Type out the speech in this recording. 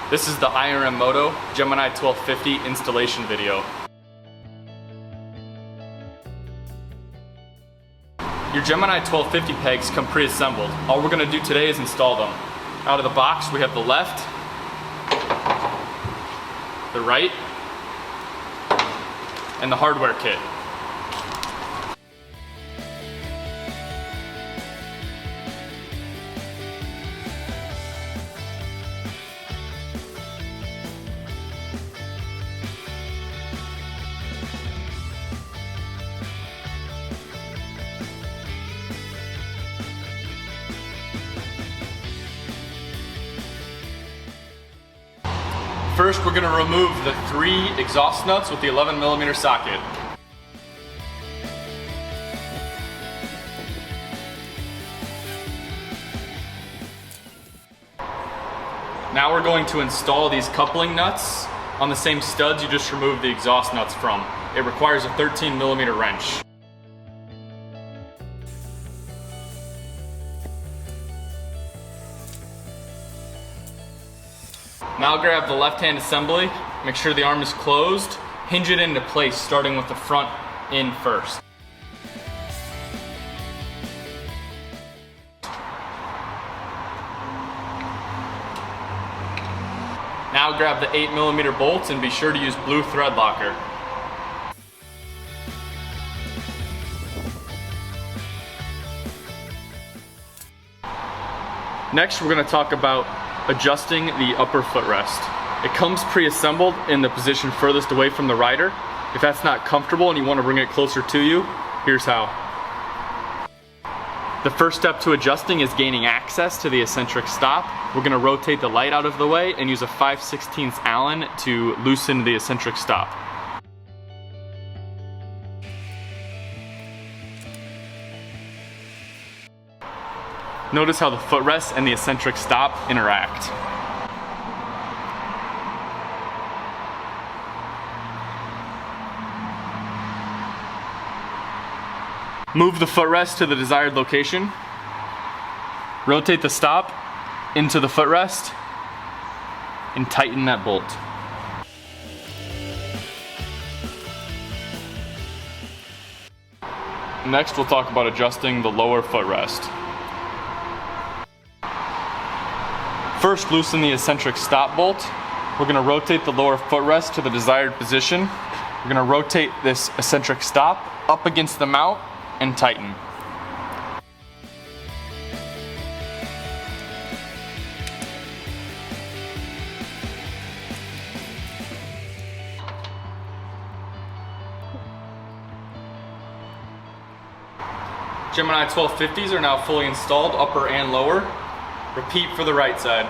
This is the IRM Moto Gemini 1250 installation video. Your Gemini 1250 pegs come pre-assembled. All we're going to do today is install them. Out of the box we have the left, the right, and the hardware kit. First, we're going to remove the 3 exhaust nuts with the 11mm socket. Now we're going to install these coupling nuts on the same studs you just removed the exhaust nuts from. It requires a 13mm wrench. Now grab the left-hand assembly, make sure the arm is closed, hinge it into place starting with the front in first. Now grab the 8mm bolts and be sure to use blue thread locker. Next, we're going to talk about adjusting the upper footrest. It comes pre-assembled in the position furthest away from the rider. If that's not comfortable and you want to bring it closer to you, here's how. The first step to adjusting is gaining access to the eccentric stop. We're going to rotate the light out of the way and use a 5/16 Allen to loosen the eccentric stop. Notice how the footrest and the eccentric stop interact. Move the footrest to the desired location. Rotate the stop into the footrest and tighten that bolt. Next, we'll talk about adjusting the lower footrest. First, loosen the eccentric stop bolt. We're going to rotate the lower footrest to the desired position. We're going to rotate this eccentric stop up against the mount and tighten. Gemini 1250s are now fully installed, upper and lower. Repeat for the right side.